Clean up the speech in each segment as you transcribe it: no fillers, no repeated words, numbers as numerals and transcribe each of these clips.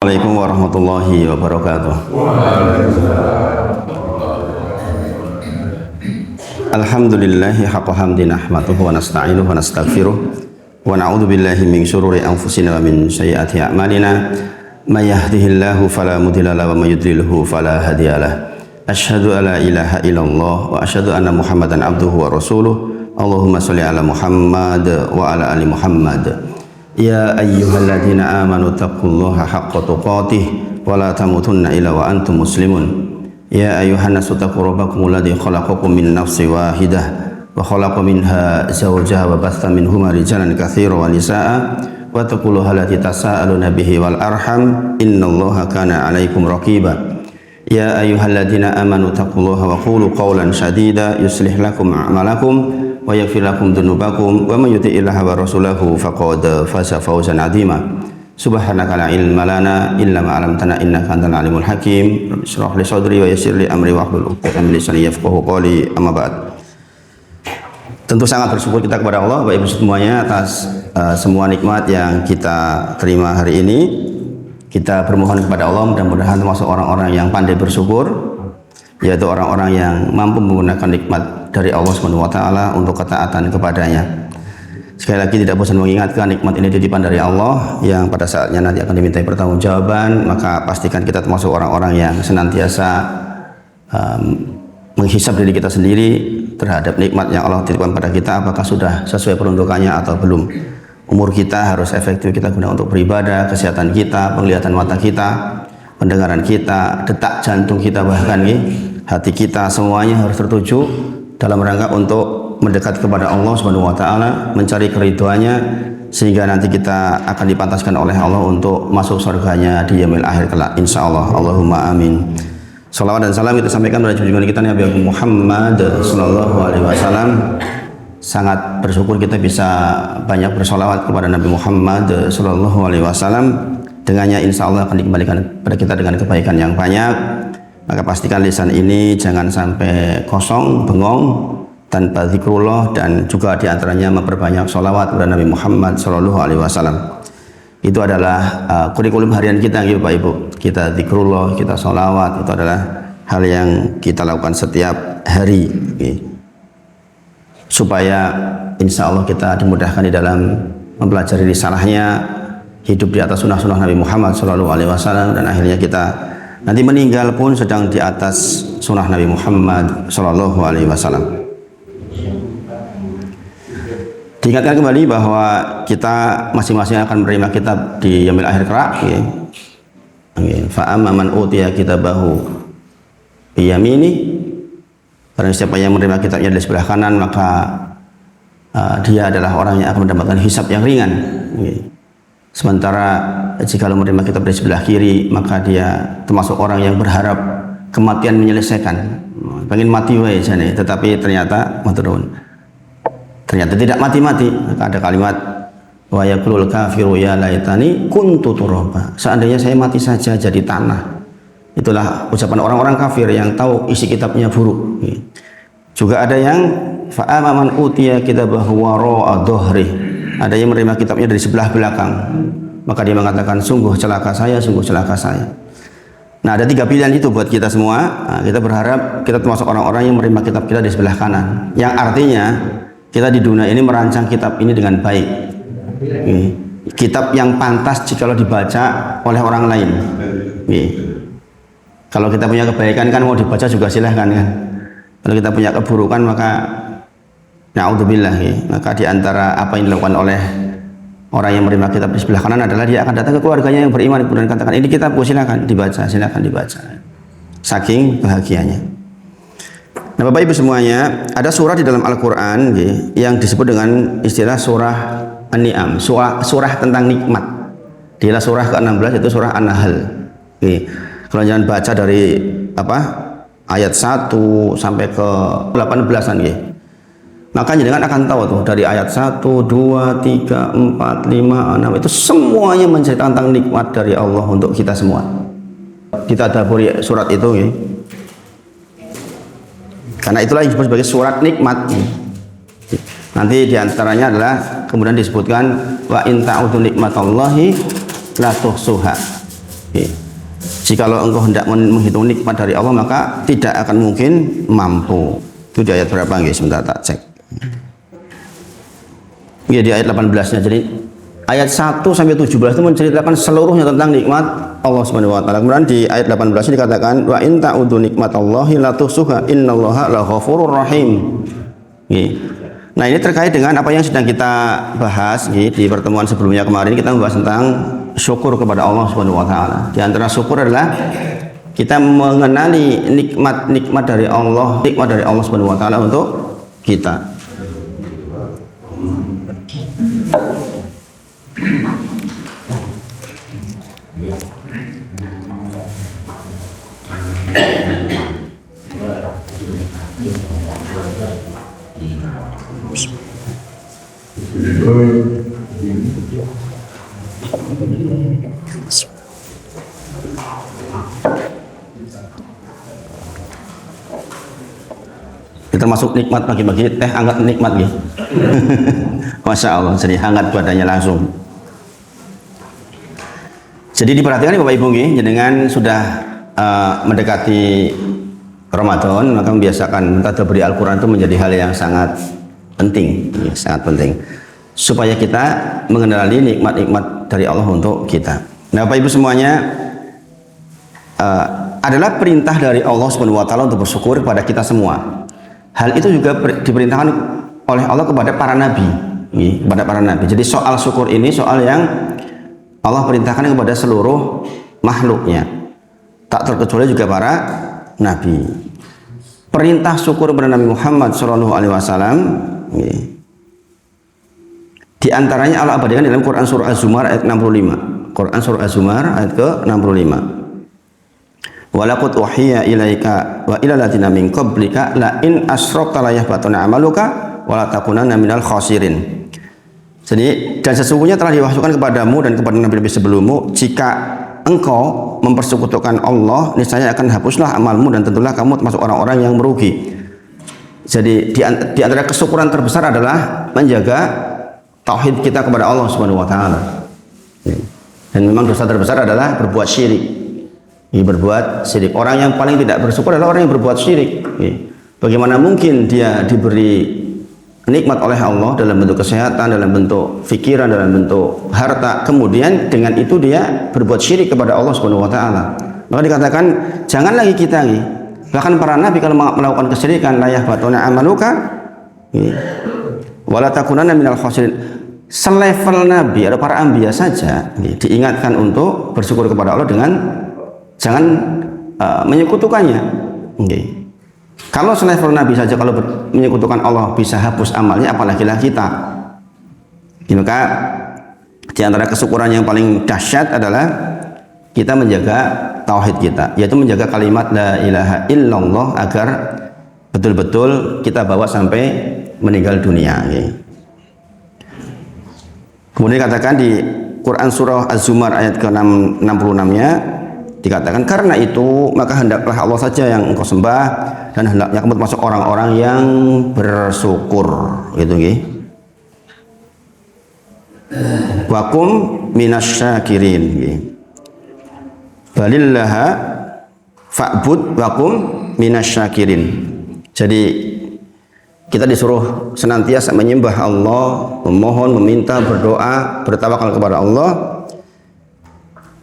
Assalamualaikum warahmatullahi wabarakatuh. Alhamdulillahi haqqa hamdi nahmaduhu wa nasta'inuhu wa nastaghfiruh wa na'udzu billahi min syururi anfusina wa min sayyiati a'malina may yahdihillahu fala mudilla lahu wa may yudlilhu fala hadiyalah. Asyhadu an la ilaha illallah wa asyhadu anna Muhammadan abduhu wa rasuluh. Allahumma shalli ala Muhammad wa ala ali Muhammad. Ya ayyuhalladzina amanu taqullaha haqqa tuqatih wa la tamutunna illa wa antum muslimun. Ya ayyuhan nasu taqu rabbakumul ladzi khalaqakum min nafsin wahidah wa khalaqa minha zawjaha wa batha minhuma rijalan katsiran wa nisaa'a wa taqullaha allati tasaaluna bihi wal arham innallaha kana 'alaikum raqiba. Ya ayyuhalladzina amanu taqullaha wa qulu qawlan sadida yuslih lakum a'malakum wa yaghfir lakum dzunubakum wa may yuti'illaha wa rasulahu faqad faza fawzan 'azima. Subhanaka la ilma lana illa ma 'allamtana innaka antal alimul hakim. Rabbi shrah li sadri wa yassir li amri wahlul 'uqdatam min lisani yafqahu qawli. Amma ba'd. Tentu sangat bersyukur kita kepada Allah Bapak Ibu semuanya atas semua nikmat yang kita terima hari ini. Kita bermohon kepada Allah mudah-mudahan termasuk orang-orang yang pandai bersyukur, yaitu orang-orang yang mampu menggunakan nikmat dari Allah Subhanahu wa taala untuk ketaatan kepadanya. Sekali lagi tidak bosan mengingatkan nikmat ini titipan dari Allah yang pada saatnya nanti akan dimintai pertanggungjawaban, maka pastikan kita termasuk orang-orang yang senantiasa menghisap diri kita sendiri terhadap nikmat yang Allah titipkan pada kita, apakah sudah sesuai peruntukannya atau belum. Umur kita harus efektif kita guna untuk beribadah, kesehatan kita, penglihatan mata kita, pendengaran kita, detak jantung kita, bahkan hati kita, semuanya harus tertuju dalam rangka untuk mendekat kepada Allah Subhanahu wa taala, mencari keridhaannya sehingga nanti kita akan dipantaskan oleh Allah untuk masuk surganya di yaumil akhir kelak insyaallah. Allahumma amin. Salawat dan salam kita sampaikan pada junjungan kita Nabi Muhammad sallallahu alaihi wasallam. Sangat bersyukur kita bisa banyak bersolawat kepada Nabi Muhammad sallallahu alaihi wasallam. Dengannya insyaallah akan dikembalikan kepada kita dengan kebaikan yang banyak. Maka pastikan lisan ini jangan sampai kosong, bengong tanpa zikrullah, dan juga diantaranya memperbanyak sholawat kepada Nabi Muhammad Sallallahu Alaihi Wasallam. Itu adalah kurikulum harian kita, Bapak Ibu. Kita zikrullah, kita sholawat, itu adalah hal yang kita lakukan setiap hari, supaya insya Allah kita dimudahkan di dalam mempelajari risalahnya, hidup di atas sunnah-sunnah Nabi Muhammad Sallallahu Alaihi Wasallam, dan akhirnya kita nanti meninggal pun sedang di atas sunnah Nabi Muhammad Sallallahu Alaihi Wasallam. Diingatkan kembali bahwa kita masing-masing akan menerima kitab di yaumil akhir kelak. Fa amma man utiya kitabahu bi yamini, barang siapa yang menerima kitabnya di sebelah kanan, maka dia adalah orang yang akan mendapatkan hisab yang ringan. Sementara jika menerima kitab dari sebelah kiri, maka dia termasuk orang yang berharap kematian menyelesaikan. Pengen mati wae jane, tetapi ternyata tidak mati-mati. Maka ada kalimat wa yaqulul kafiru ya laitani kuntu turaba. Seandainya saya mati saja jadi tanah. Itulah ucapan orang-orang kafir yang tahu isi kitabnya buruk. Juga ada yang fa amman utiya kitabahu wara'a dhahri. Ada yang menerima kitabnya dari sebelah belakang, maka dia mengatakan sungguh celaka saya, sungguh celaka saya. Nah, ada tiga pilihan itu buat kita semua. Nah, kita berharap kita termasuk orang-orang yang menerima kitab kita di sebelah kanan, yang artinya kita di dunia ini merancang kitab ini dengan baik. Kitab yang pantas jika dibaca oleh orang lain. Kalau kita punya kebaikan kan mau dibaca juga silahkan kan. Kalau kita punya keburukan maka na'udzubillah, maka diantara apa yang dilakukan oleh orang yang menerima kitab di sebelah kanan adalah dia akan datang ke keluarganya yang beriman kemudian katakan ini kitabku, silakan dibaca. Saking bahagianya. Nah, Bapak Ibu semuanya, ada surah di dalam Al-Quran yang disebut dengan istilah surah An-Ni'am, surah tentang nikmat. Dialah surah ke-16, itu surah An-Nahl. Kalau jangan baca dari ayat 1 sampai ke 18-an maka jenengan akan tahu tuh dari ayat 1, 2, 3, 4, 5, 6 itu semuanya menceritakan tentang nikmat dari Allah untuk kita semua. Kita tadabburi surat itu karena itulah yang disebut sebagai surat nikmat. Nanti diantaranya adalah kemudian disebutkan wa in ta'udu nikmatallahi la tuhsuha. Jikalau engkau hendak menghitung nikmat dari Allah maka tidak akan mungkin mampu. Itu di ayat berapa nggih? Sebentar tak cek. Ya di ayat 18-nya. Jadi ayat 1 sampai 17 itu menceritakan seluruhnya tentang nikmat Allah Subhanahu wa taala. Kemudian di ayat 18 dikatakan wa in ta'udu nikmatallahi la tuhsuha innallaha laghafurur rahim. Nah, ini terkait dengan apa yang sedang kita bahas di pertemuan sebelumnya kemarin. Kita membahas tentang syukur kepada Allah Subhanahu wa taala. Di antara syukur adalah kita mengenali nikmat dari Allah Subhanahu wa taala untuk kita. Kita masuk nikmat pagi-pagi teh hangat nikmat gitu. Masya Allah, jadi hangat badannya langsung. Jadi diperhatikan Bapak Ibu nggih, dengan sudah mendekati Ramadan maka membiasakan tadabbur Al-Qur'an itu menjadi hal yang sangat penting, ya, sangat penting supaya kita mengenali nikmat-nikmat dari Allah untuk kita. Nah, Bapak Ibu semuanya, adalah perintah dari Allah Subhanahu wa taala untuk bersyukur kepada kita semua. Hal itu juga diperintahkan oleh Allah kepada para nabi, kepada para nabi. Jadi soal syukur ini soal yang Allah perintahkan kepada seluruh makhluknya, tak terkecuali juga para nabi. Perintah syukur kepada Nabi Muhammad SAW di antaranya Allah abadikan dalam Quran surah Az-Zumar ayat 65. Quran surah Az-Zumar ayat ke-65. Walaqad uhiya ilaika wa ilal ladzina min qablika la in asyrakta la yahbatuna amaluka wa la takunanna minal khasirin. Jadi, dan sesungguhnya telah diwahyukan kepadamu dan kepada nabi-nabi sebelummu, jika engkau mempersekutukan Allah, niscaya akan hapuslah amalmu dan tentulah kamu termasuk orang-orang yang merugi. Jadi di antara kesyukuran terbesar adalah menjaga tauhid kita kepada Allah Subhanahu wa taala. Dan memang dosa terbesar adalah berbuat syirik. Berbuat syirik. Orang yang paling tidak bersyukur adalah orang yang berbuat syirik. Bagaimana mungkin dia diberi nikmat oleh Allah dalam bentuk kesehatan, dalam bentuk pikiran, dalam bentuk harta, kemudian dengan itu dia berbuat syirik kepada Allah Subhanahu wa taala. Maka dikatakan jangan lagi kita bahkan para nabi kalau melakukan kesyirikan la yahbatuna amaluka wala takunanna minal khasirin. Selevel nabi atau para anbiya saja diingatkan untuk bersyukur kepada Allah dengan jangan menyekutukannya. Kalau selevel nabi saja kalau menyekutukan Allah bisa hapus amalnya, apalagi kita. Maka di antara kesyukuran yang paling dahsyat adalah kita menjaga tauhid kita, yaitu menjaga kalimat la ilaha illallah agar betul-betul kita bawa sampai meninggal dunia. Kemudian dikatakan di Quran surah Az-Zumar ayat ke-66-nya dikatakan, karena itu maka hendaklah Allah saja yang engkau sembah dan hendaknya kamu termasuk orang-orang yang bersyukur. Gitu nggih. Wakum minasyakirin. Balillaha fa'bud wakum minasyakirin. Jadi kita disuruh senantiasa menyembah Allah, memohon, meminta, berdoa, bertawakal kepada Allah,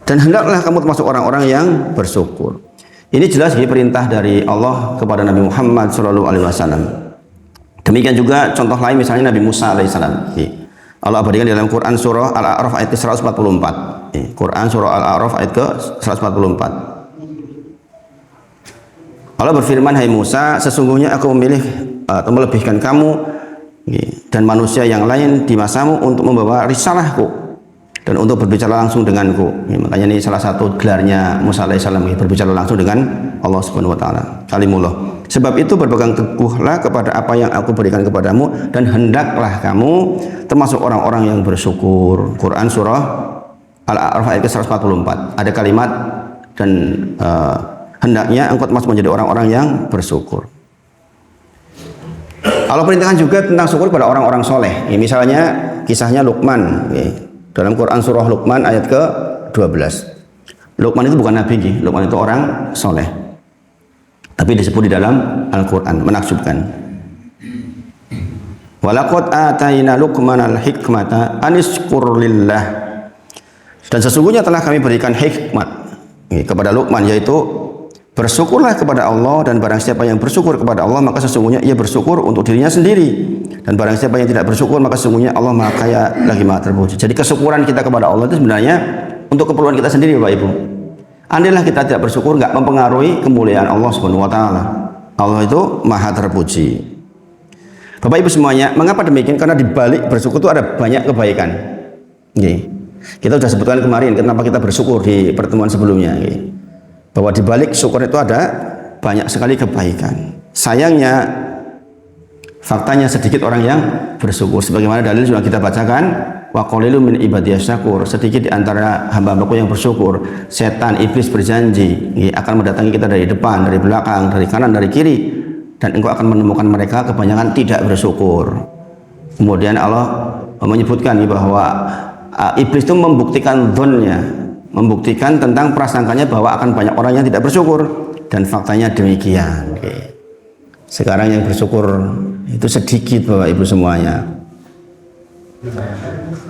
dan hendaklah kamu termasuk orang-orang yang bersyukur. Ini jelas perintah dari Allah kepada Nabi Muhammad SAW. Demikian juga contoh lain misalnya Nabi Musa alaihissalam. Allah abadikan dalam Quran surah Al-A'raf ayat 144. Quran surah Al-A'raf ayat ke 144. Allah berfirman, hai Musa, sesungguhnya aku memilih atau melebihkan kamu dan manusia yang lain di masamu untuk membawa risalahku dan untuk berbicara langsung denganku. Makanya ini salah satu gelarnya Musa alaihissalam, berbicara langsung dengan Allah Subhanahu wa taala, kalimullah. Sebab itu berpegang teguhlah kepada apa yang aku berikan kepadamu dan hendaklah kamu termasuk orang-orang yang bersyukur. Quran surah Al-A'raf ayat 144. Ada kalimat dan hendaknya engkau termasuk menjadi orang-orang yang bersyukur. Allah perintahkan juga tentang syukur pada orang-orang soleh. Misalnya kisahnya Luqman dalam Quran surah Luqman ayat ke-12. Luqman itu bukan nabi, Luqman itu orang soleh. Tapi disebut di dalam Al-Quran, menakjubkan. Walaqad atayna Luqmanal hikmata anishkur lillah. Dan sesungguhnya telah kami berikan hikmat kepada Luqman, yaitu bersyukurlah kepada Allah, dan barang siapa yang bersyukur kepada Allah maka sesungguhnya ia bersyukur untuk dirinya sendiri, dan barang siapa yang tidak bersyukur maka sesungguhnya Allah Maha Kaya lagi Maha Terpuji. Jadi kesyukuran kita kepada Allah itu sebenarnya untuk keperluan kita sendiri, Bapak Ibu. Andailah kita tidak bersyukur, nggak mempengaruhi kemuliaan Allah Subhanahu wa taala. Allah itu Maha Terpuji. Bapak Ibu semuanya, mengapa demikian? Karena di balik bersyukur itu ada banyak kebaikan. Kita sudah sebutkan kemarin kenapa kita bersyukur di pertemuan sebelumnya. Bahwa di balik syukur itu ada banyak sekali kebaikan. Sayangnya faktanya sedikit orang yang bersyukur. Sebagaimana dalil sudah kita bacakan, wa qalilun min ibadiyas syakur, sedikit di antara hamba-hambaku yang bersyukur. Setan, iblis berjanji akan mendatangi kita dari depan, dari belakang, dari kanan, dari kiri, dan engkau akan menemukan mereka kebanyakan tidak bersyukur. Kemudian Allah menyebutkan bahwa iblis itu membuktikan dzonnya, membuktikan tentang prasangkanya bahwa akan banyak orang yang tidak bersyukur, dan faktanya demikian. Sekarang yang bersyukur itu sedikit, Bapak Ibu semuanya.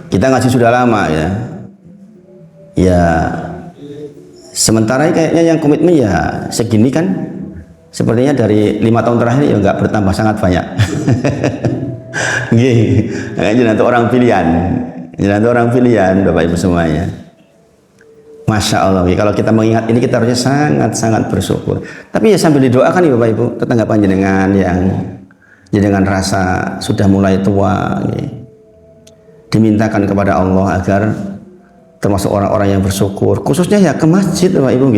Kita ngaji sudah lama ya sementara kayaknya yang komitmen ya segini kan, sepertinya dari 5 tahun terakhir ya nggak bertambah sangat banyak. Jadi orang pilihan Bapak Ibu semuanya. Masya Allah, kalau kita mengingat ini kita harusnya sangat-sangat bersyukur. Tapi ya sambil didoakan ya Bapak Ibu, tetangga panjenengan yang dengan rasa sudah mulai tua, dimintakan kepada Allah agar termasuk orang-orang yang bersyukur, khususnya ya ke masjid Bapak Ibu.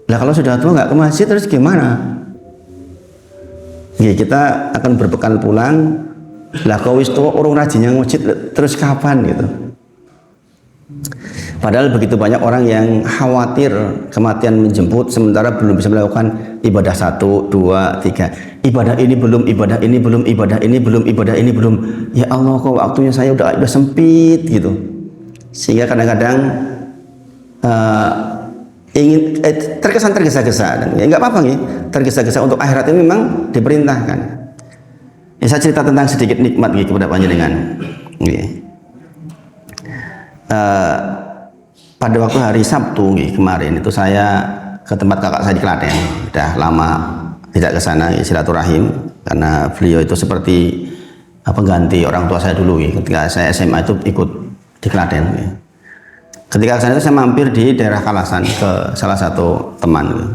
Nah kalau sudah tua nggak ke masjid terus gimana? Kita akan berpekan pulang, lah kau wis tua urung rajinnya masjid terus kapan gitu. Padahal begitu banyak orang yang khawatir kematian menjemput sementara belum bisa melakukan ibadah 1, 2, 3. Ibadah ini belum, ibadah ini belum, ibadah ini belum, ibadah ini belum. Ya Allah, kok waktunya saya udah sempit gitu. Sehingga kadang-kadang ingin terkesan tergesa-gesa. Ya nggak apa-apa nih, tergesa-gesa untuk akhirat ini memang diperintahkan. Ya, saya cerita tentang sedikit nikmat kepada panjenengan. Pada waktu hari Sabtu kemarin itu saya ke tempat kakak saya di Klaten. Udah lama tidak ke sana silaturahim, karena beliau itu seperti pengganti orang tua saya dulu. Ketika saya SMA itu ikut di Klaten. Ketika ke sana itu saya mampir di daerah Kalasan ke salah satu teman.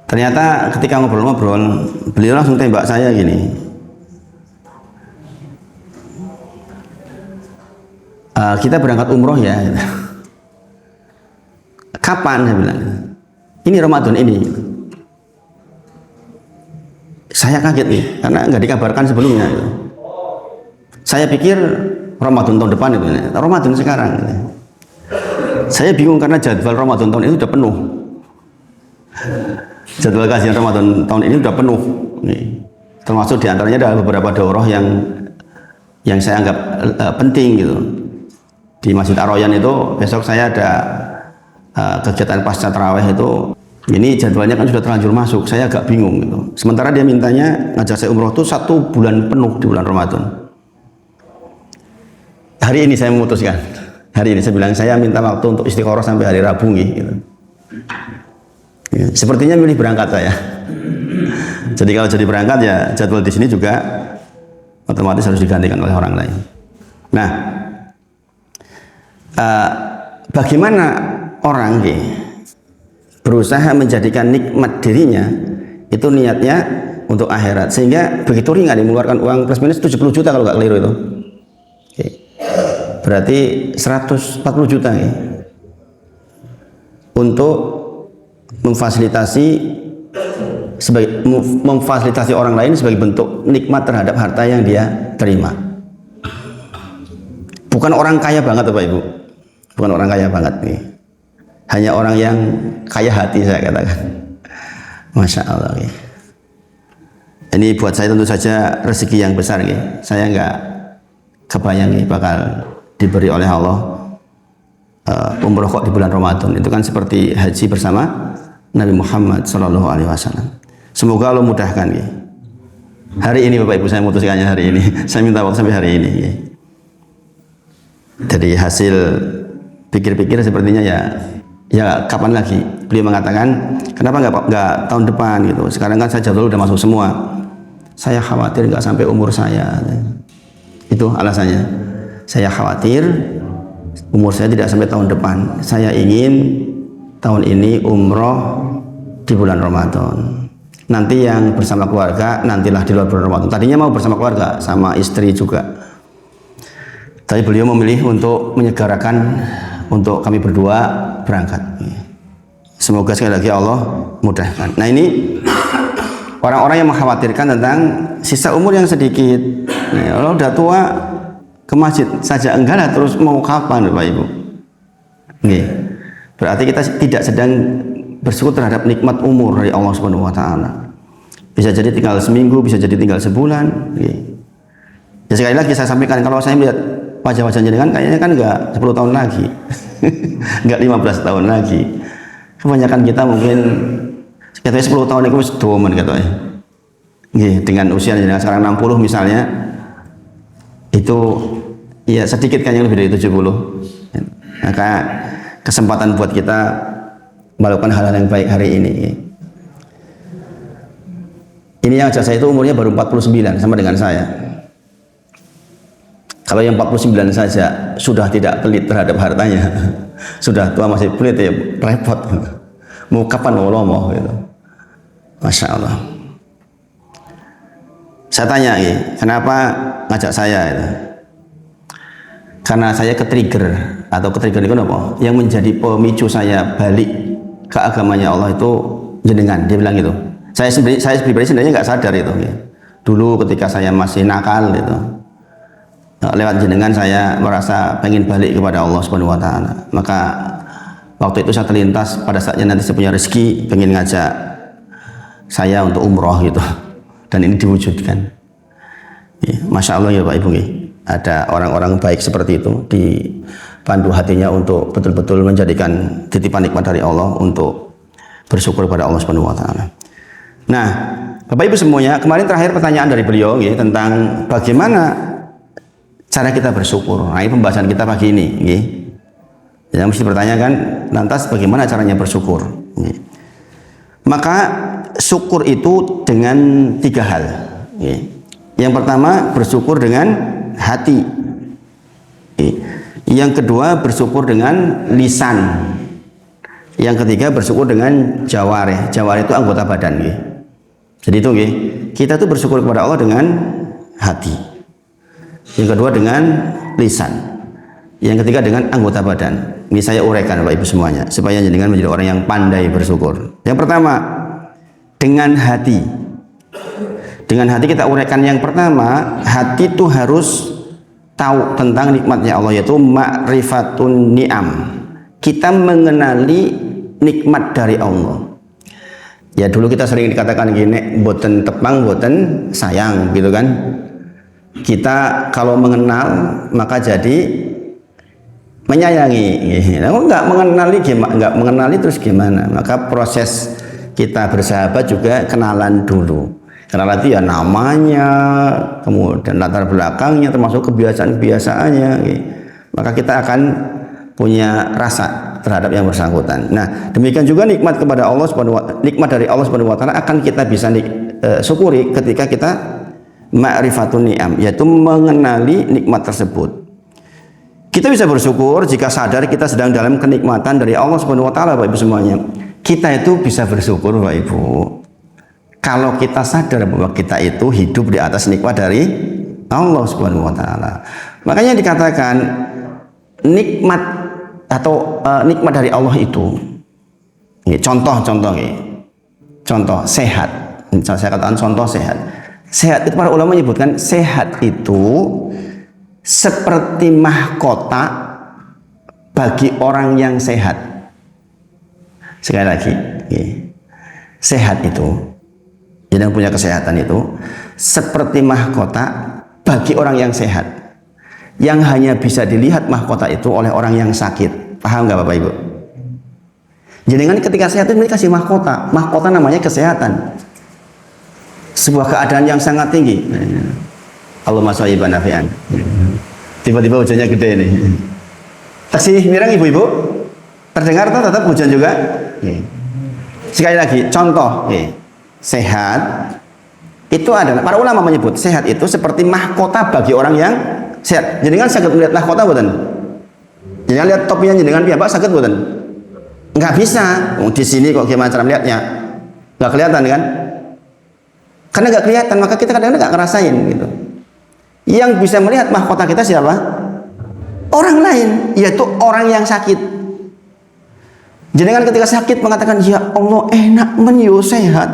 Ternyata ketika ngobrol-ngobrol, beliau langsung tembak saya gini. Kita berangkat umroh ya. Kapan? Saya bilang. Ini Ramadan ini. Saya kaget nih, karena nggak dikabarkan sebelumnya. Saya pikir Ramadan tahun depan itu. Ramadan sekarang. Saya bingung karena jadwal Ramadan tahun ini sudah penuh. Jadwal kajian Ramadan tahun ini sudah penuh. Termasuk diantaranya ada beberapa daurah yang saya anggap penting gitu. Di Masjid Ar-Royan itu besok saya ada kegiatan pasca tarawih itu. Ini jadwalnya kan sudah terlanjur masuk, saya agak bingung gitu. Sementara dia mintanya ngajak saya umroh itu 1 bulan penuh di bulan Ramadan. Hari ini saya memutuskan. Hari ini saya bilang saya minta waktu untuk istiqoroh sampai hari Rabu gitu. Sepertinya milih berangkat saya. Jadi kalau jadi berangkat ya jadwal di sini juga otomatis harus digantikan oleh orang lain. Nah, bagaimana orang berusaha menjadikan nikmat dirinya itu niatnya untuk akhirat, sehingga begitu ringan mengeluarkan uang plus minus 70 juta kalau nggak keliru itu. Berarti 140 juta untuk memfasilitasi orang lain sebagai bentuk nikmat terhadap harta yang dia terima. Bukan orang kaya banget Bapak Ibu, bukan orang kaya banget hanya orang yang kaya hati, saya katakan. Masya Allah. Ini buat saya tentu saja rezeki yang besar. Saya nggak kebayang bakal diberi oleh Allah umroh kok di bulan Ramadan. Itu kan seperti haji bersama Nabi Muhammad Shallallahu Alaihi Wasallam. Semoga Allah mudahkan ya. Hari ini Bapak Ibu saya memutuskannya hari ini. Saya minta waktu sampai hari ini ya. Jadi hasil pikir-pikir sepertinya ya kapan lagi. Beliau mengatakan kenapa nggak tahun depan gitu. Sekarang kan saya jadwal udah masuk semua. Saya khawatir nggak sampai umur saya. Itu alasannya. Saya khawatir umur saya tidak sampai tahun depan. Saya ingin tahun ini umroh di bulan Ramadan. Nanti yang bersama keluarga nantilah di luar bulan Ramadan. Tadinya mau bersama keluarga sama istri juga. Tapi beliau memilih untuk menyegerakan untuk kami berdua berangkat. Semoga sekali lagi Allah mudahkan. Nah ini orang-orang yang mengkhawatirkan tentang sisa umur yang sedikit. Nah, kalau udah tua ke masjid saja enggak lah, terus mau kapan Bapak Ibu? Nih, berarti kita tidak sedang bersyukur terhadap nikmat umur dari Allah Subhanahu wa taala. Bisa jadi tinggal seminggu, bisa jadi tinggal sebulan. Ya sekali lagi saya sampaikan, kalau saya melihat wajah-wajah jenengan kayaknya kan enggak 10 tahun lagi. Enggak 15 tahun lagi. Kebanyakan kita mungkin katanya 10 tahun itu domen katanya. Dengan usia jenengan sekarang 60 misalnya, itu ya sedikit kan yang lebih dari 70. Maka kesempatan buat kita melakukan hal-hal yang baik hari ini. Ini yang ajak saya itu umurnya baru 49 sama dengan saya. Kalau yang 49 saja sudah tidak pelit terhadap hartanya, sudah tua masih pelit ya repot. Mau kapan mau lomo gitu. Masya Allah. Saya tanya, kenapa ngajak saya itu? Karena saya ke-trigger atau ke-trigger itu apa? Yang menjadi pemicu saya balik ke agamanya Allah itu jenengan. Dia bilang gitu. Saya pribadi sebenarnya nggak sadar itu. Ya. Dulu ketika saya masih nakal itu, lewat jenengan saya merasa pengen balik kepada Allah Subhanahu Wa Taala. Maka waktu itu saya terlintas pada saatnya nanti saya punya rezeki pengen ngajak saya untuk umroh gitu. Dan ini diwujudkan. Ya, Masya Allah ya Pak Ibu. Ada orang-orang baik seperti itu dipandu hatinya untuk betul-betul menjadikan titipan nikmat dari Allah untuk bersyukur kepada Allah Subhanahu wa taala. Nah, Bapak Ibu semuanya, kemarin terakhir pertanyaan dari beliau ya, tentang bagaimana cara kita bersyukur. Nah, ini pembahasan kita pagi ini ya. Yang mesti bertanya kan, lantas bagaimana caranya bersyukur? Ya. Maka syukur itu dengan 3 hal. Ya. Yang pertama bersyukur dengan hati. Yang kedua bersyukur dengan lisan. Yang ketiga bersyukur dengan jawarih. Jawarih itu anggota badan. Jadi itu kita tuh bersyukur kepada Allah dengan hati. Yang kedua dengan lisan. Yang ketiga dengan anggota badan. Ini saya uraikan Bapak Ibu semuanya supaya jenengan menjadi orang yang pandai bersyukur. Yang pertama dengan hati. Dengan hati kita uraikan yang pertama, hati itu harus tahu tentang nikmatnya Allah, yaitu ma'rifatun ni'am. Kita mengenali nikmat dari Allah. Ya dulu kita sering dikatakan gini, boten tepang, boten sayang gitu kan. Kita kalau mengenal maka jadi menyayangi. Nggak mengenali terus gimana? Maka proses kita bersahabat juga kenalan dulu. Kenalan itu ya namanya, kemudian latar belakangnya, termasuk kebiasaan-kebiasaannya. Maka kita akan punya rasa terhadap yang bersangkutan. Nah, demikian juga nikmat kepada Allah nikmat dari Allah Subhanahu wa taala akan kita bisa syukuri ketika kita ma'rifatun ni'am, yaitu mengenali nikmat tersebut. Kita bisa bersyukur jika sadar kita sedang dalam kenikmatan dari Allah Subhanahu wa taala, Bapak Ibu semuanya. Kita itu bisa bersyukur Bapak Ibu kalau kita sadar bahwa kita itu hidup di atas nikmat dari Allah Subhanahu wa taala. Makanya dikatakan nikmat atau nikmat dari Allah itu contoh sehat. Saya katakan contoh sehat. Sehat itu para ulama menyebutkan sehat itu seperti mahkota bagi orang yang sehat. Sekali lagi, sehat itu, yang punya kesehatan itu seperti mahkota bagi orang yang sehat, yang hanya bisa dilihat mahkota itu oleh orang yang sakit. Paham nggak Bapak Ibu? Jenengan ketika sehat itu kasih mahkota. Mahkota namanya kesehatan. Sebuah keadaan yang sangat tinggi. Allahumma sholli wa nafi'an. Tiba-tiba hujannya gede nih. Taksih mirang ibu-ibu? Terdengar atau tetap hujan juga? Sekali lagi, contoh. Sehat itu adalah, para ulama menyebut sehat itu seperti mahkota bagi orang yang sehat. Jenengan sakit melihat mahkota bukan? Jenengan lihat topinya jenengan piyambak sakit bukan? Nggak bisa. Di sini kok gimana cara melihatnya? Nggak kelihatan kan? Karena nggak kelihatan, maka kita kadang-kadang nggak ngerasain gitu. Yang bisa melihat mahkota kita siapa? Orang lain, yaitu orang yang sakit. Jenengan ketika sakit mengatakan, ya Allah enak menyo sehat,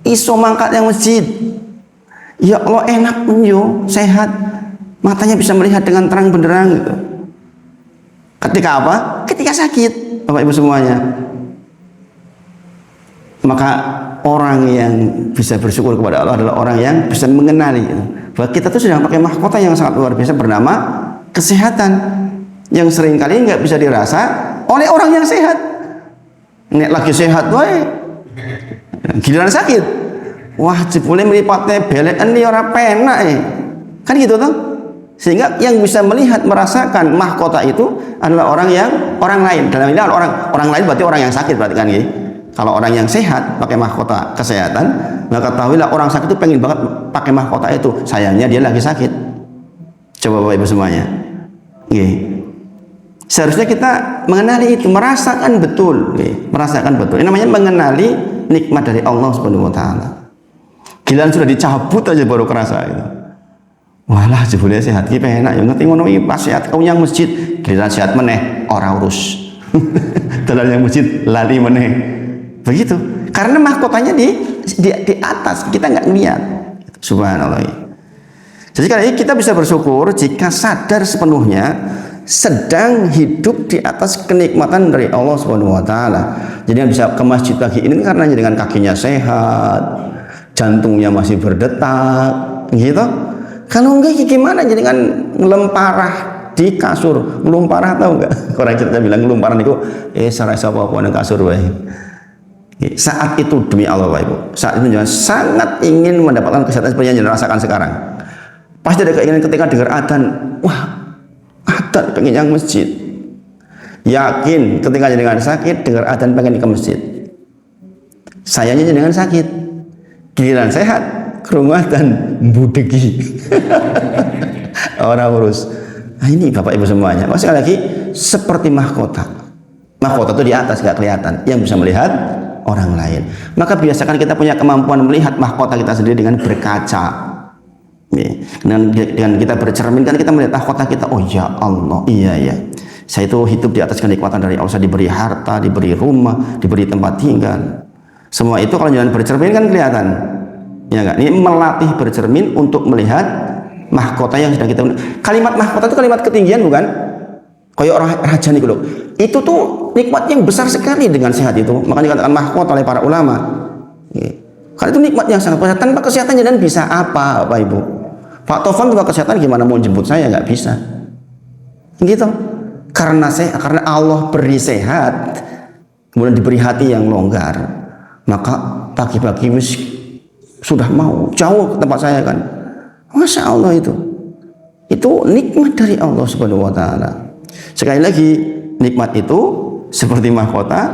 iso mangkat yang masjid. Ya Allah enak menyo sehat, matanya bisa melihat dengan terang benderang gitu. Ketika apa? Ketika sakit, Bapak Ibu semuanya. Maka orang yang bisa bersyukur kepada Allah adalah orang yang bisa mengenali bahwa kita tuh sedang pakai mahkota yang sangat luar biasa bernama kesehatan, yang seringkali nggak bisa dirasa oleh orang yang sehat. Nek lagi sehat wae, giliran sakit, wah jebule mripate belekan iki ora penak kan gitu tuh. Sehingga yang bisa melihat merasakan mahkota itu adalah orang lain. Dalam ini orang lain berarti orang yang sakit berarti kan gitu. Kalau orang yang sehat pakai mahkota kesehatan, maka ketahuilah orang sakit itu pengen banget pakai mahkota itu. Sayangnya dia lagi sakit. Coba Bapak Ibu semuanya. Seharusnya kita mengenali itu, merasakan betul. Merasakan betul. Ini namanya mengenali nikmat dari Allah Subhanahu wa taala. Giliran sudah dicabut aja baru kerasa itu. Walah jebule sehat ki penak ya ngerti ngono iki pas sehat kau yang masjid, giliran sehat meneh ora urus. Dalam yang masjid lali meneh. Begitu, karena mahkotanya di atas, kita nggak lihat. Subhanallah. Jadi kali ini kita bisa bersyukur jika sadar sepenuhnya sedang hidup di atas kenikmatan dari Allah Subhanahu wa taala. Jadi yang bisa ke masjid pagi ini karena dengan kakinya sehat, jantungnya masih berdetak, gitu. Kalau enggak gimana jadi kan ngelemparah di kasur, ngelumpara tahu enggak? Orang kita bilang ngelumparan itu sarai sapa apa nang kasur wae. Saat itu demi Allah Bapak Ibu, saat itu jangan sangat ingin mendapatkan kesehatan seperti yang dirasakan sekarang. Pasti ada keinginan ketika dengar adzan, wah adzan pengen yang masjid. Yakin ketika jenengan sakit dengar adzan pengen ke masjid. Sayangnya jenengan sakit, giliran sehat krungu adzan mbudegi. Orang urus. Nah ini Bapak Ibu semuanya. Masih lagi seperti mahkota. Mahkota itu di atas gak kelihatan, yang bisa melihat orang lain. Maka biasakan kita punya kemampuan melihat mahkota kita sendiri dengan berkaca. Dengan kita bercermin kan kita melihat mahkota kita. Oh ya Allah, iya. Saya itu hidup di atas kenikmatan dari Allah. Saya diberi harta, diberi rumah, diberi tempat tinggal. Semua itu kalau jalan bercermin kan kelihatan. Ya enggak? Ini melatih bercermin untuk melihat mahkota yang sedang kita. Kalimat mahkota itu kalimat ketinggian bukan? Kayak orang raja nih loh. Itu tuh nikmat yang besar sekali dengan sehat itu. Makanya dikatakan mahkota oleh para ulama. Karena itu nikmat yang sangat besar. Tanpa kesehatan jangan bisa apa Bapak Ibu. Pak Tovan tanpa kesehatan gimana mau jemput saya, nggak bisa. Gitu. Karena Allah beri sehat, kemudian diberi hati yang longgar, maka pagi-pagi sudah mau jauh ke tempat saya kan. Masya Allah itu nikmat dari Allah Subhanahu wa taala. Sekali lagi, nikmat itu seperti mahkota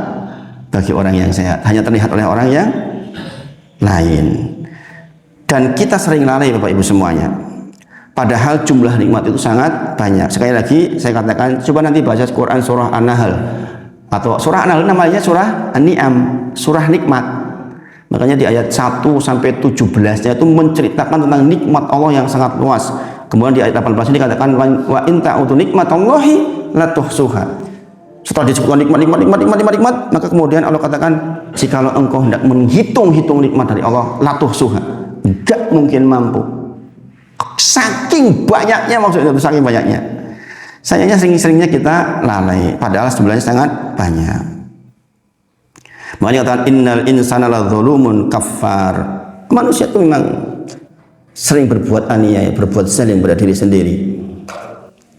bagi orang yang sehat, hanya terlihat oleh orang yang lain. Dan kita sering lalai Bapak Ibu semuanya. Padahal jumlah nikmat itu sangat banyak. Sekali lagi saya katakan, coba nanti baca Quran surah An-Nahl atau surah An-Nahl namanya surah An-Ni'am, surah nikmat. Makanya di ayat 1 sampai 17-nya itu menceritakan tentang nikmat Allah yang sangat luas. Kemudian di ayat 18 ini dikatakan wa in ta'udu nikmatallahi la tuhsuha. Setelah disebutkan nikmat, maka kemudian Allah katakan, jikalau engkau hendak menghitung-hitung nikmat dari Allah, la tuhsuha, enggak mungkin mampu. Saking banyaknya, maksudnya itu saking banyaknya. Sayangnya sering-seringnya kita lalai, padahal jumlahnya sangat banyak. Makanya katakan innal insana ladzalumun kafar. Manusia itu memang sering berbuat aniaya, berbuat zalim pada diri sendiri.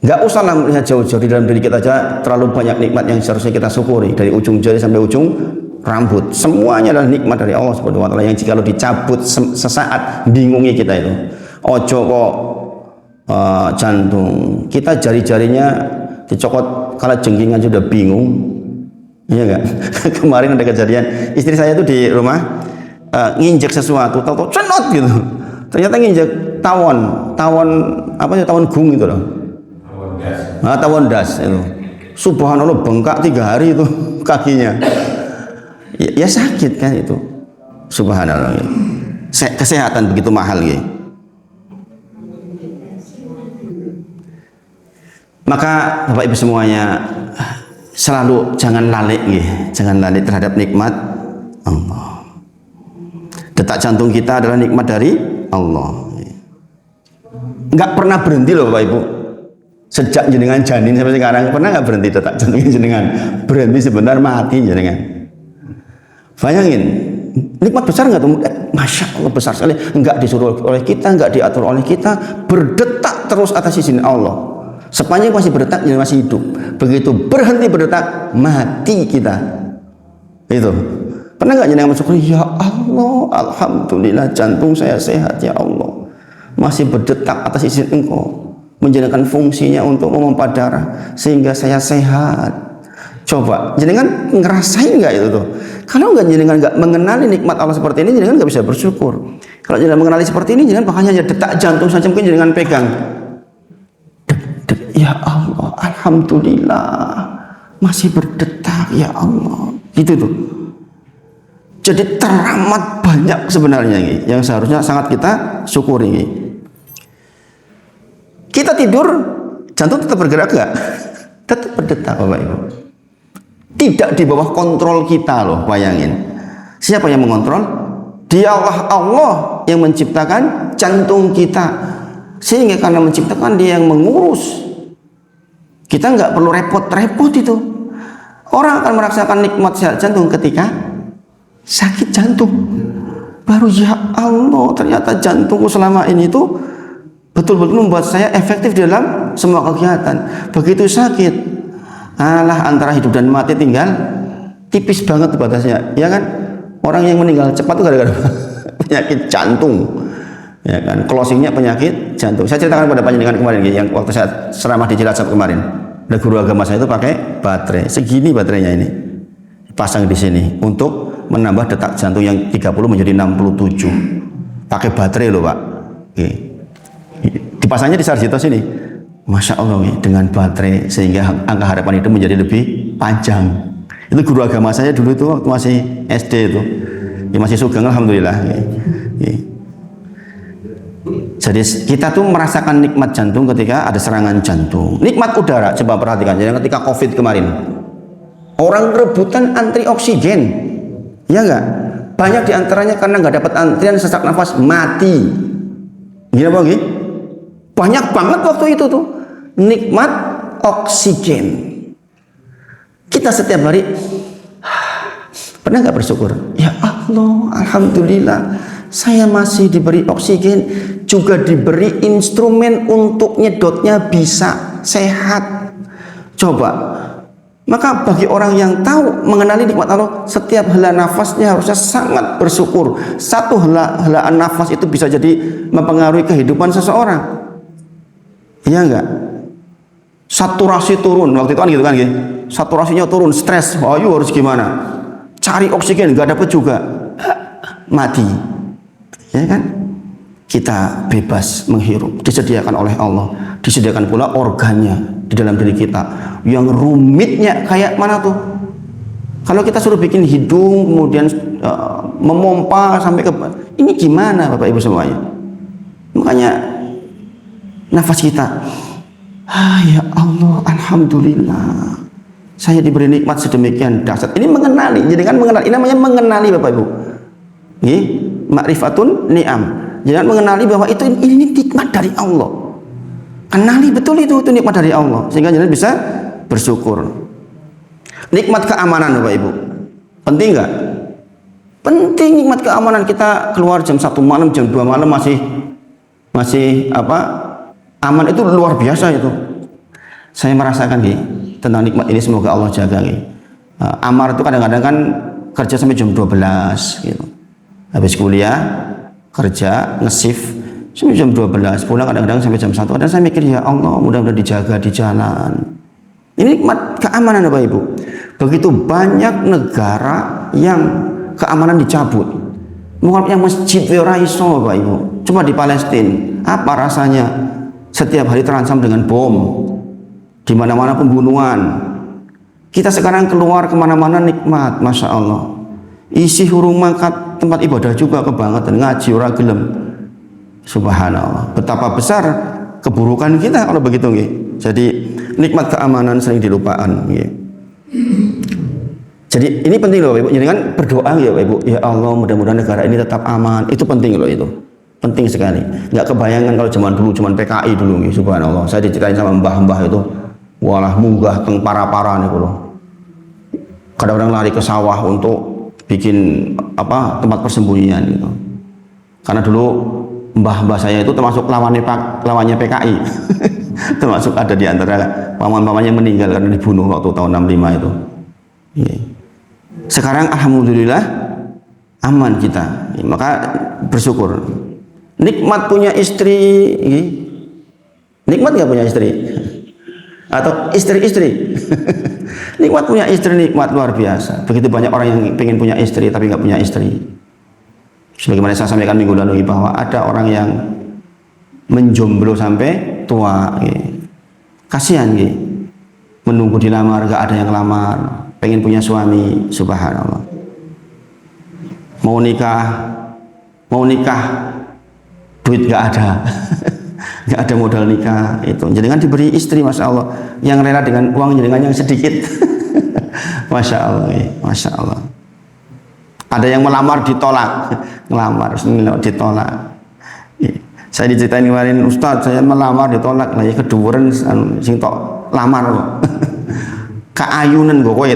Nggak usah melihat jauh-jauh, di dalam diri kita aja terlalu banyak nikmat yang seharusnya kita syukuri, dari ujung jari sampai ujung rambut. Semuanya adalah nikmat dari Allah Subhanahu wa taala yang jika dicabut sesaat bingungi kita itu. Ojo kok jantung. Kita jari-jarinya dicokot kala jengking aja udah bingung. Iya enggak? Kemarin ada kejadian, istri saya itu di rumah nginjek sesuatu, tahu-tahu cenot gitu. Ternyata nginjek tawon apa sih, tawon gung itu loh. Tawon das itu. Subhanallah, bengkak 3 hari itu kakinya. Ya sakit kan itu. Subhanallah. Kesehatan begitu mahal gitu. Maka Bapak Ibu semuanya, selalu jangan lalai gitu. Jangan lalai terhadap nikmat Allah. Detak jantung kita adalah nikmat dari Allah. Enggak pernah berhenti loh Bapak Ibu. Sejak jenengan janin sampai sekarang pernah nggak berhenti detak jantung jenengan? Berhenti sebentar mati jenengan. Bayangin, nikmat besar nggak tuh? Masya Allah besar sekali. Nggak disuruh oleh kita, nggak diatur oleh kita, berdetak terus atas izin Allah. Sepanjang masih berdetak, jadi masih hidup. Begitu berhenti berdetak, mati kita. Itu. Pernah nggak jenengan bersyukur? Ya Allah, alhamdulillah jantung saya sehat ya Allah. Masih berdetak atas izin Engkau. Menjalankan fungsinya untuk memompa darah sehingga saya sehat. Coba jenengan ngerasain nggak itu tuh? Kalau nggak jenengan nggak mengenali nikmat Allah seperti ini, jenengan nggak bisa bersyukur. Kalau jenengan mengenali seperti ini, jenengan bahkan hanya detak jantung saja mungkin jenengan pegang. Ya Allah, alhamdulillah masih berdetak ya Allah. Gitu tuh. Jadi teramat banyak sebenarnya ini yang seharusnya sangat kita syukuri ini. Kita tidur, jantung tetap bergerak enggak? Tetap berdetak Bapak Ibu. Tidak di bawah kontrol kita loh, bayangin. Siapa yang mengontrol? Dia Allah yang menciptakan jantung kita. Sehingga karena menciptakan, dia yang mengurus. Kita nggak perlu repot-repot itu. Orang akan merasakan nikmat sehat jantung ketika sakit jantung. Baru ya Allah, ternyata jantungku selama ini tuh betul-betul membuat saya efektif dalam semua kegiatan. Begitu sakit, alah antara hidup dan mati tinggal tipis banget batasnya, ya kan? Orang yang meninggal cepat itu gara-gara penyakit jantung, ya kan? Closingnya penyakit jantung. Saya ceritakan pada panjenengan kemarin, yang waktu saya ceramah di Cilacap kemarin, ada guru agama saya itu pakai baterai segini, baterainya ini pasang di sini untuk menambah detak jantung yang 30 menjadi 67. Pakai baterai loh Pak. Oke. Dipasangnya di Sarjito sini. Masya Allah dengan baterai sehingga angka harapan hidup menjadi lebih panjang. Itu guru agama saya dulu itu waktu masih SD itu. Ya masih sugeng alhamdulillah. Jadi kita tuh merasakan nikmat jantung ketika ada serangan jantung. Nikmat udara, coba perhatikan. Jadi ketika Covid kemarin, orang rebutan antri oksigen, ya enggak? Banyak diantaranya karena nggak dapat antrian sesak nafas mati. Gila apa gitu? Banyak banget waktu itu tuh nikmat oksigen. Kita setiap hari pernah nggak bersyukur? Ya Allah, alhamdulillah saya masih diberi oksigen, juga diberi instrumen untuk nyedotnya bisa sehat. Coba. Maka bagi orang yang tahu mengenali nikmat Allah, setiap hela nafasnya harusnya sangat bersyukur. Satu helaan nafas itu bisa jadi mempengaruhi kehidupan seseorang. Iya enggak? Saturasi turun, waktu itu kan gitu kan gitu. Saturasinya turun, stres. Ayo harus gimana? Cari oksigen, nggak dapat juga, mati. Ya kan? Kita bebas menghirup, disediakan oleh Allah, disediakan pula organnya di dalam diri kita. Yang rumitnya kayak mana tuh? Kalau kita suruh bikin hidung, kemudian memompa sampai ke ini gimana Bapak Ibu semuanya? Makanya nafas kita, ya Allah, alhamdulillah, saya diberi nikmat sedemikian dahsyat. Ini mengenali, jadi kan mengenali, ini namanya mengenali Bapak Ibu. Ini ma'rifatun ni'am. Jangan mengenali bahwa ini nikmat dari Allah. Kenali betul itu nikmat dari Allah, sehingga jangan bisa bersyukur. Nikmat keamanan Bapak Ibu, penting nggak? Penting nikmat keamanan. Kita keluar jam 1 malam, jam 2 malam masih aman, itu luar biasa itu. Saya merasakan nih tentang nikmat ini, semoga Allah jaga nih. Amar itu kadang-kadang kan kerja sampai jam 12 gitu. Habis kuliah, kerja, nge-shift sampai jam 12, pulang kadang-kadang sampai jam 1. Dan saya mikir, ya Allah, mudah-mudahan dijaga di jalan. Ini nikmat keamanan Bapak Ibu. Begitu banyak negara yang keamanan dicabut. Mungkin yang masjid ora iso Bapak Ibu. Cuma di Palestina, apa rasanya setiap hari terancam dengan bom, di mana-mana pembunuhan. Kita sekarang keluar kemana-mana nikmat, masya Allah. Isi rumah tempat ibadah juga kebangetan, ngaji ora gelem. Subhanallah. Betapa besar keburukan kita kalau begitu nggih. Jadi nikmat keamanan sering dilupakan nggih. Jadi ini penting loh Ibu. Jadi kan berdoa ya Ibu. Ya Allah, mudah-mudahan negara ini tetap aman. Itu penting loh itu. Penting sekali. Nggak kebayangan kalau zaman dulu, zaman PKI dulu nggih. Subhanallah. Saya diceritain sama mbah-mbah itu. Walah munggah teng para-para niku lho. Kadang-kadang lari ke sawah untuk bikin tempat persembunyian gitu. Karena dulu mbah-mbah saya itu termasuk lawannya PKI. Termasuk ada di antara paman-pamannya meninggal karena dibunuh waktu tahun 65 itu. Sekarang alhamdulillah aman kita. Maka bersyukur. Nikmat punya istri. Nikmat nggak punya istri? Atau istri-istri? Nikmat punya istri, nikmat luar biasa. Begitu banyak orang yang pengen punya istri tapi nggak punya istri. Sebagaimana saya sampaikan minggu lalu bahwa ada orang yang menjomblo sampai tua. Kasihan menunggu dilamar, nggak ada yang lamar. Pengen punya suami, subhanallah. Mau nikah, duit nggak ada. Nggak ada modal nikah itu. Jangan diberi istri, masya Allah, yang rela dengan uang jangan yang sedikit. Masya Allah, masya Allah. Ada yang melamar ditolak, ngelamar ditolak. Saya diceritain kemarin, Ustadz, saya melamar ditolak, lah ya keduren sing tok lamar kok. Kaayunan kok kowe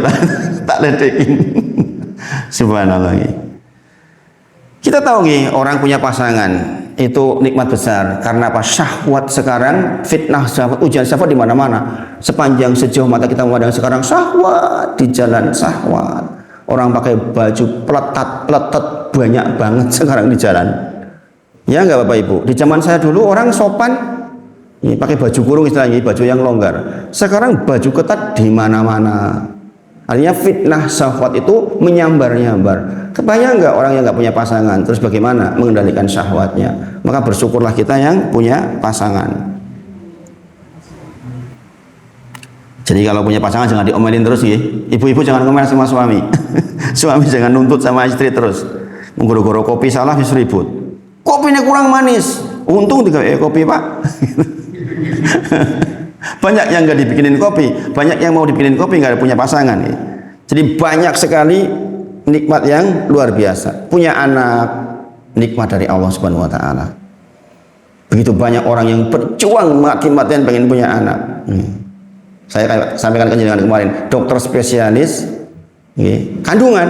tak ledekin. Subhanallah. Kita tahu orang punya pasangan itu nikmat besar. Karena apa? Syahwat sekarang, fitnah syahwat, ujian syahwat di mana-mana. Sepanjang sejauh mata kita memandang sekarang, syahwat di jalan, syahwat. Orang pakai baju peletat banyak banget sekarang di jalan. Ya enggak Bapak Ibu? Di zaman saya dulu orang sopan pakai baju kurung, istilahnya baju yang longgar. Sekarang baju ketat di mana-mana. Artinya fitnah syahwat itu menyambar-nyambar. Kebayang nggak orang yang nggak punya pasangan, terus bagaimana mengendalikan syahwatnya? Maka bersyukurlah kita yang punya pasangan. Jadi kalau punya pasangan jangan diomelin terus ya. Ibu-ibu jangan ngomel sama suami. Suami jangan nuntut sama istri terus. Menggoro-goro kopi salah wis ribut. Kopinya kurang manis. Untung 3 kopi Pak. Banyak yang nggak dibikinin kopi, banyak yang mau dibikinin kopi nggak punya pasangan. Jadi banyak sekali nikmat yang luar biasa. Punya anak, nikmat dari Allah Subhanahu Wa Taala. Begitu banyak orang yang berjuang mati-matian pengen punya anak. Saya sampaikan ke jenengan kemarin, dokter spesialis kandungan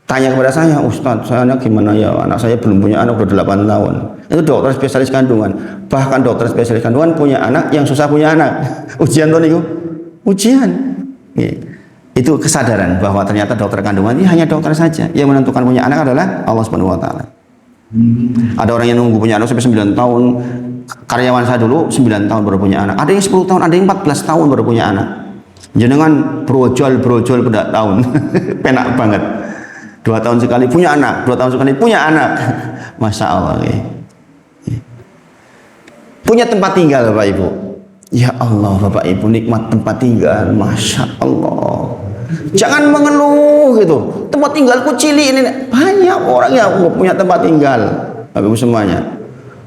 tanya kepada saya, Ustadz, saya gimana ya, anak saya belum punya anak udah 8 tahun. Itu dokter spesialis kandungan. Bahkan dokter spesialis kandungan punya anak yang susah punya anak. Ujian tuh niku. Ujian. Itu kesadaran bahwa ternyata dokter kandungan ini hanya dokter saja. Yang menentukan punya anak adalah Allah Subhanahu Wa Taala. Ada orang yang nunggu punya anak sampai 9 tahun. Karyawan saya dulu 9 tahun baru punya anak. Ada yang 10 tahun, ada yang 14 tahun baru punya anak. Jenengan brojol pada tahun. Penak banget. 2 tahun sekali punya anak, 2 tahun sekali punya anak. Masya Allah. Punya tempat tinggal Bapak Ibu. Ya Allah Bapak Ibu, nikmat tempat tinggal. Masya Allah. Jangan mengeluh gitu. Tempat tinggalku cilik ini. Banyak orang yang punya tempat tinggal. Bapak Ibu semuanya.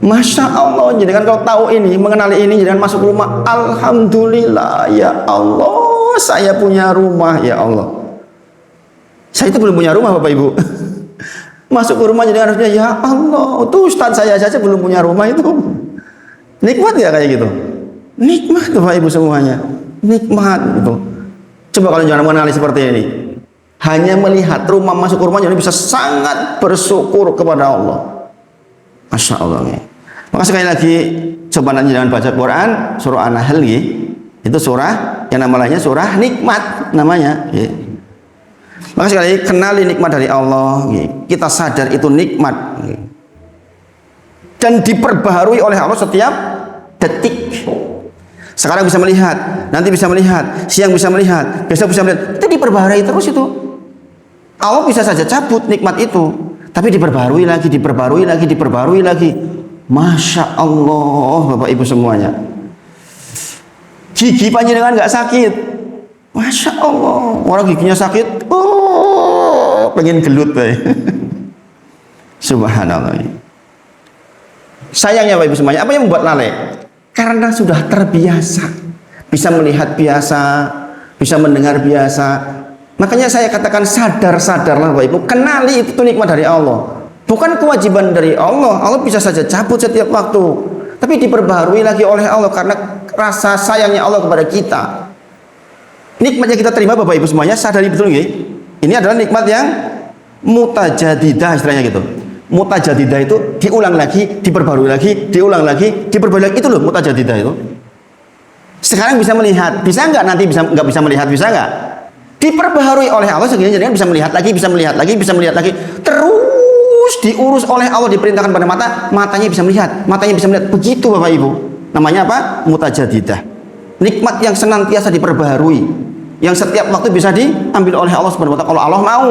Masya Allah. Jadi kan kalau tahu ini, mengenali ini, jangan masuk rumah. Alhamdulillah ya Allah, saya punya rumah ya Allah. Saya itu belum punya rumah Bapak Ibu. Masuk ke rumah jadi harusnya ya Allah, tuh Ustadz saya saja belum punya rumah itu. Nikmat ya kayak gitu. Nikmat Bapak Ibu semuanya. Nikmat itu. Coba kalau jangan mengenali seperti ini. Hanya melihat rumah, masuk ke rumah jadi bisa sangat bersyukur kepada Allah. Masya Allah. Maka sekali lagi coba nanti jangan baca Quran, surah An-Nahl nggih. Itu surah yang namanya surah nikmat namanya nggih. Maka sekali kenali nikmat dari Allah nggih. Kita sadar itu nikmat nggih. Dan diperbaharui oleh Allah setiap detik. Sekarang bisa melihat, nanti bisa melihat, siang bisa melihat, besok bisa melihat. Itu diperbaharui terus itu. Allah bisa saja cabut nikmat itu, tapi diperbarui lagi, diperbarui lagi, diperbarui lagi. Masya Allah, Bapak Ibu semuanya. Gigi panjenengan nggak sakit, Masya Allah. Orang giginya sakit, pengen gelut, Subhanallah. Sayangnya Bapak Ibu semuanya, apa yang membuat lalai? Karena sudah terbiasa, bisa melihat biasa, bisa mendengar biasa. Makanya saya katakan sadarlah Bapak Ibu, kenali itu nikmat dari Allah. Bukan kewajiban dari Allah. Allah bisa saja cabut setiap waktu, tapi diperbaharui lagi oleh Allah karena rasa sayangnya Allah kepada kita. Nikmat yang kita terima Bapak Ibu semuanya, sadari betul nggih? Ini adalah nikmat yang mutajadidah istilahnya gitu. Mutajadidah itu diulang lagi, diperbarui lagi, diulang lagi, diperbarui lagi. Itu loh mutajadidah itu. Sekarang bisa melihat, bisa nggak nanti nggak bisa melihat, bisa nggak? Diperbaharui oleh Allah sehingga jangan bisa melihat lagi, bisa melihat lagi, bisa melihat lagi. Terus diurus oleh Allah, diperintahkan pada mata, matanya bisa melihat, matanya bisa melihat. Begitu Bapak Ibu. Namanya apa? Mutajadidah. Nikmat yang senantiasa diperbaharui, yang setiap waktu bisa diambil oleh Allah Subhanahu wa taala kalau Allah mau.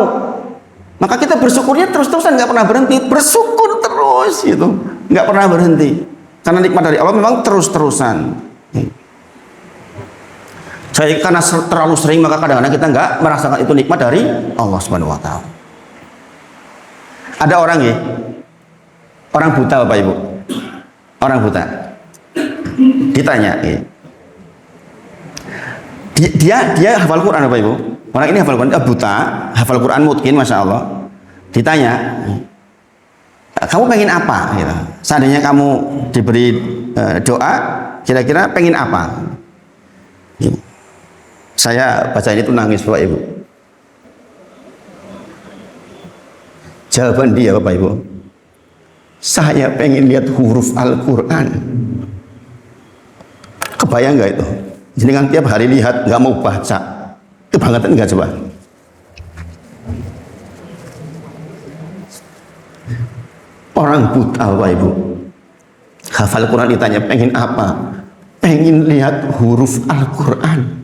Maka kita bersyukurnya terus-terusan, nggak pernah berhenti, bersyukur terus gitu, nggak pernah berhenti. Karena nikmat dari Allah memang terus-terusan. Saya karena terlalu sering maka kadang-kadang kita nggak merasakan itu nikmat dari Allah Subhanahu wa taala. Ada orang ya, orang buta Bapak Ibu, orang buta. Ditanya, dia hafal Quran Bapak Ibu. Orang ini hafal Quran, buta, hafal Quran mungkin, masya Allah. Ditanya, kamu pengen apa? Gitu. Seandainya kamu diberi doa, kira-kira pengen apa? Gitu. Saya baca ini tuh nangis Bapak Ibu. Jawaban dia Bapak Ibu, saya pengen lihat huruf Al-Quran. Kebayang nggak itu? Jadi kan tiap hari lihat, nggak mau baca, kebangetan nggak coba? Orang buta Bapak Ibu, hafal Quran ditanya pengen apa? Pengen lihat huruf Al-Quran.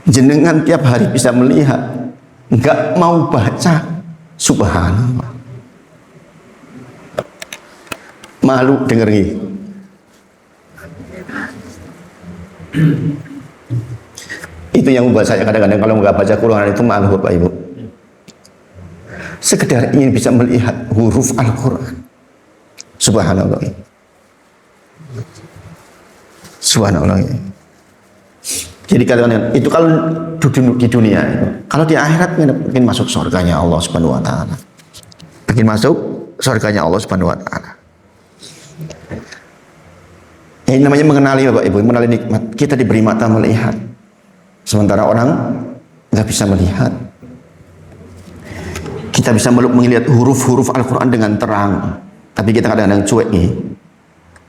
Jenengan tiap hari bisa melihat, nggak mau baca. Subhanallah. Malu denger nih. Itu yang membuat saya kadang-kadang kalau nggak baca Quran itu malu Bapak Ibu. Sekedar ingin bisa melihat huruf Al-Quran. Subhanallah. Subhanallah. Jadi kalian itu kalau di dunia itu, kalau di akhirat mungkin masuk surganya Allah Subhanahu wa taala. Mungkin masuk surganya Allah Subhanahu wa taala. Ini namanya mengenali Bapak Ibu, mengenali nikmat. Kita diberi mata melihat, sementara orang nggak bisa melihat. Kita bisa melihat huruf-huruf Al-Quran dengan terang, tapi kita kadang-kadang cuek nih.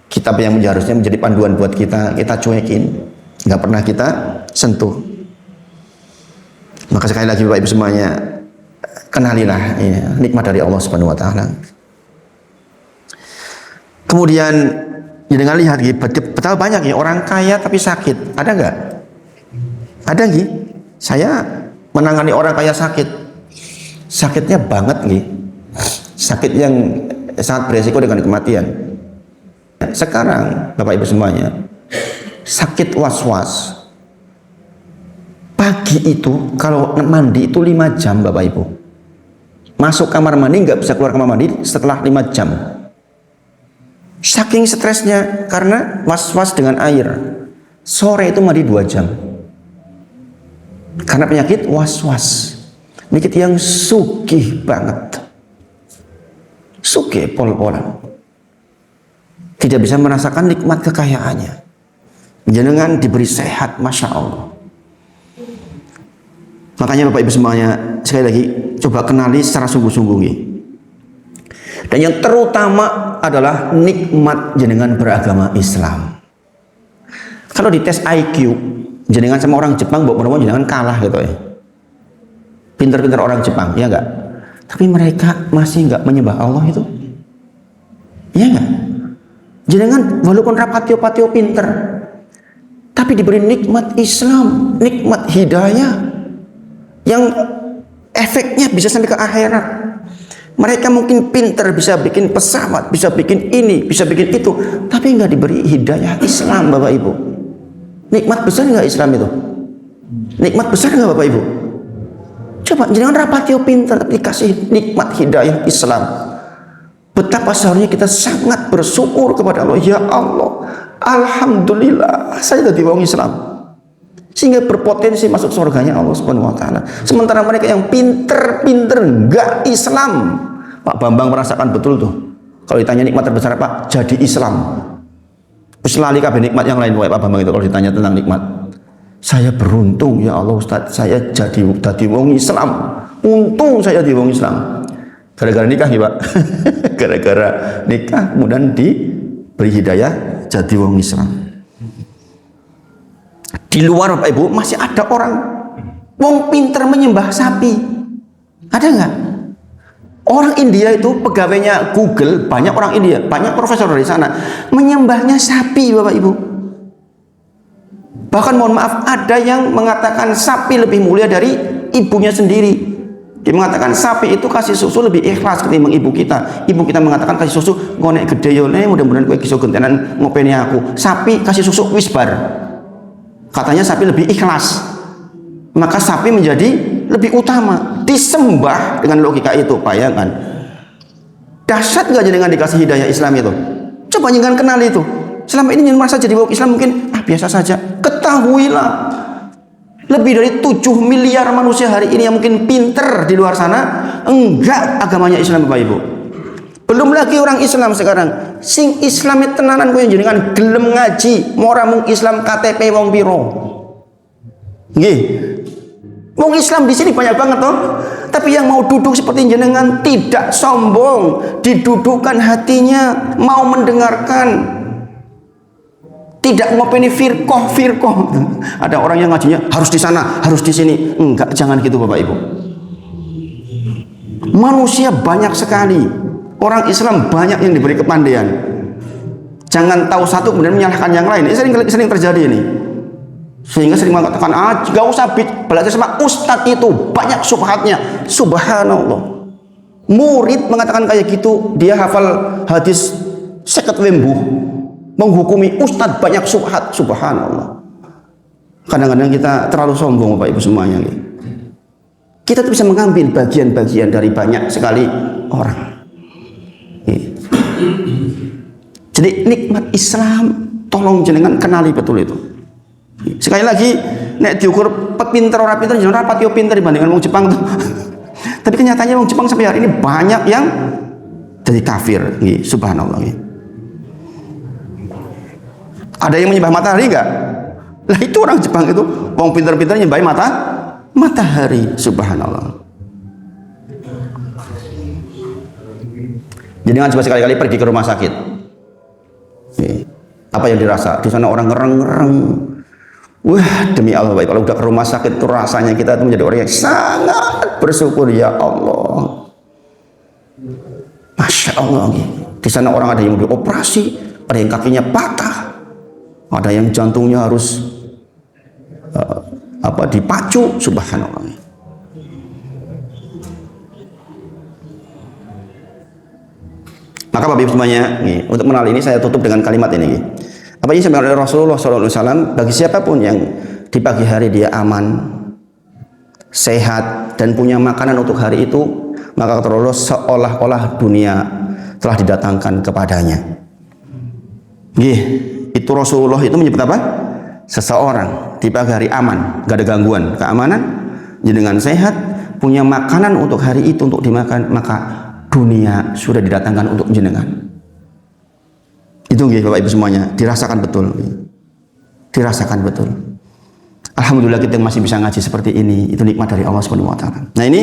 Kitab yang harusnya menjadi panduan buat kita cuekin. Nggak pernah kita sentuh. Maka sekali lagi Bapak Ibu semuanya, kenalilah ya, nikmat dari Allah Subhanahu wa taala. Kemudian dengan lihat betapa banyak ya orang kaya tapi sakit. Ada nggak? Ada nggih. Saya menangani orang kaya sakit. Sakitnya banget nggih. Sakit yang sangat beresiko dengan kematian. Sekarang Bapak Ibu semuanya, sakit was-was. Pagi itu kalau mandi itu 5 jam Bapak Ibu. Masuk kamar mandi nggak bisa keluar kamar mandi setelah 5 jam. Saking stresnya karena was-was dengan air. Sore itu mandi 2 jam. Karena penyakit was-was. Penyakit yang sugih banget. Sugih pol-polan. Tidak bisa merasakan nikmat kekayaannya. Jenengan diberi sehat, Masya Allah. Makanya Bapak Ibu semuanya, sekali lagi coba kenali secara sungguh-sungguh. Dan yang terutama adalah nikmat jenengan beragama Islam. Kalau di tes IQ, jenengan sama orang Jepang, bawa jenengan kalah gitu ya. Pinter-pinter orang Jepang, ya enggak? Tapi mereka masih enggak menyembah Allah itu. Ya enggak? Jenengan walaupun rapatio-patio pinter, tapi diberi nikmat Islam, nikmat hidayah, yang efeknya bisa sampai ke akhirat. Mereka mungkin pinter, bisa bikin pesawat, bisa bikin ini, bisa bikin itu, tapi nggak diberi hidayah Islam, Bapak Ibu. Nikmat besar nggak Islam itu? Nikmat besar nggak Bapak Ibu? Coba jangan rapatio pinter, tapi dikasih nikmat hidayah Islam. Betapa seharusnya kita sangat bersyukur kepada Allah. Ya Allah, alhamdulillah, saya jadi orang Islam, sehingga berpotensi masuk surganya Allah Subhanahu wa taala. Sementara mereka yang pinter-pinter enggak Islam. Pak Bambang merasakan betul tuh. Kalau ditanya nikmat terbesar apa? Jadi Islam. Terus lali kabeh nikmat yang lain Pak Bambang itu kalau ditanya tentang nikmat. Saya beruntung ya Allah Ustaz, saya jadi wong Islam. Untung saya jadi wong Islam. Gara-gara nikah nih Pak. Gara-gara nikah kemudian diberi hidayah jadi wong Islam. Di luar Bapak Ibu masih ada orang wong pinter menyembah sapi. Ada nggak? Orang India itu pegawainya Google, banyak orang India, banyak profesor dari sana menyembahnya sapi Bapak Ibu. Bahkan mohon maaf, ada yang mengatakan sapi lebih mulia dari ibunya sendiri. Dia mengatakan sapi itu kasih susu lebih ikhlas ketimbang ibu kita. Ibu kita mengatakan kasih susu ngonek gede yone, mudah-mudahan kowe iso gentenan ngopeni aku. Sapi kasih susu wisbar. Katanya sapi lebih ikhlas, maka sapi menjadi lebih utama, disembah dengan logika itu. Bayangkan, dahsyat nggak jenengan dikasih hidayah Islam itu? Coba jangan kenal itu. Selama ini jangan merasa jadi wong Islam mungkin biasa saja. Ketahuilah, lebih dari 7 miliar manusia hari ini yang mungkin pinter di luar sana enggak agamanya Islam Bapak Ibu. Belum lagi orang Islam sekarang, sing Islamit tenanan kowe jenengan gelem ngaji, mora mung Islam KTP wong piro. Nggih. Wong Islam di sini banyak banget toh. Tapi yang mau duduk seperti jenengan tidak sombong, didudukkan hatinya, mau mendengarkan. Tidak ngopeni firqoh. Ada orang yang ngajinya harus di sana, harus di sini. Enggak, jangan gitu Bapak Ibu. Manusia banyak sekali. Orang Islam banyak yang diberi kepandaian. Jangan tahu satu kemudian menyalahkan yang lain. Ini sering terjadi ini. Sehingga sering mengatakan, gak usah belajar sama ustadz itu, banyak subhatnya. Subhanallah. Murid mengatakan kayak gitu, dia hafal hadis seket wembuh, menghukumi ustadz banyak subhat. Subhanallah. Kadang-kadang kita terlalu sombong Bapak Ibu semuanya. Kita tuh bisa mengambil bagian-bagian dari banyak sekali orang. Jadi nikmat Islam tolong jenengan kenali betul itu. Sekali lagi, nek diukur pinter orang pinter, jangan rapat yo pinter dibandingkan wong Jepang tuh. Tapi kenyataannya wong Jepang sampai hari ini banyak yang jadi kafir. Subhanallah. Ada yang menyembah matahari enggak? Lah itu orang Jepang itu, wong pinter-pinter nyembah matahari. Subhanallah. Jadi jangan coba sekali-kali pergi ke rumah sakit. Apa yang dirasa? Di sana orang ngereng-ngereng. Wah, demi Allah baik. Kalau udah ke rumah sakit itu rasanya kita itu menjadi orang yang sangat bersyukur ya Allah. Masya Allah. Di sana orang ada yang dioperasi, ada yang kakinya patah, ada yang jantungnya harus dipacu. Subhanallah. Maka Bapak Ibu semuanya, untuk mengenal ini saya tutup dengan kalimat ini. Apa yang disampaikan oleh Rasulullah SAW, bagi siapapun yang di pagi hari dia aman, sehat, dan punya makanan untuk hari itu, maka kata Rasulullah seolah-olah dunia telah didatangkan kepadanya. Itu Rasulullah itu menyebut apa? Seseorang di pagi hari aman, gak ada gangguan, keamanan, dengan sehat, punya makanan untuk hari itu untuk dimakan, maka dunia sudah didatangkan untuk jenengan. Itu nggih Bapak Ibu semuanya, dirasakan betul. Dirasakan betul. Alhamdulillah kita masih bisa ngaji seperti ini, itu nikmat dari Allah Subhanahu wa taala. Nah, ini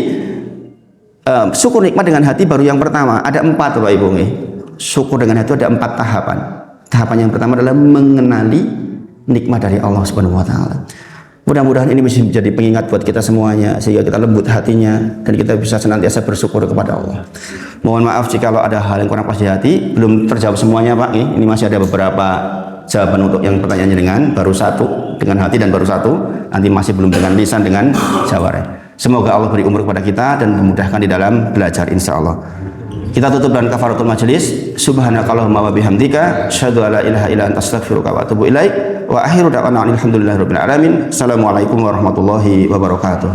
syukur nikmat dengan hati baru yang pertama. Ada 4 Bapak Ibu nih. Syukur dengan hati ada 4 tahapan. Tahapan yang pertama adalah mengenali nikmat dari Allah Subhanahu wa taala. Mudah-mudahan ini bisa menjadi pengingat buat kita semuanya sehingga kita lembut hatinya dan kita bisa senantiasa bersyukur kepada Allah. Mohon maaf jika ada hal yang kurang pas di hati, belum terjawab semuanya Pak. Ini masih ada beberapa jawaban untuk yang pertanyaannya dengan baru 1 dengan hati dan baru 1, nanti masih belum dengan lisan dengan jawara. Semoga Allah beri umur kepada kita dan memudahkan di dalam belajar insyaallah. Kita tutup dengan kafaratul majelis. Subhanakallahumma wa bihamdika asyhadu an la ilaha illa anta astaghfiruka wa atubu ilaik. Wa akhiru da'wana alhamdulillahirabbil alamin. Assalamualaikum warahmatullahi wabarakatuh.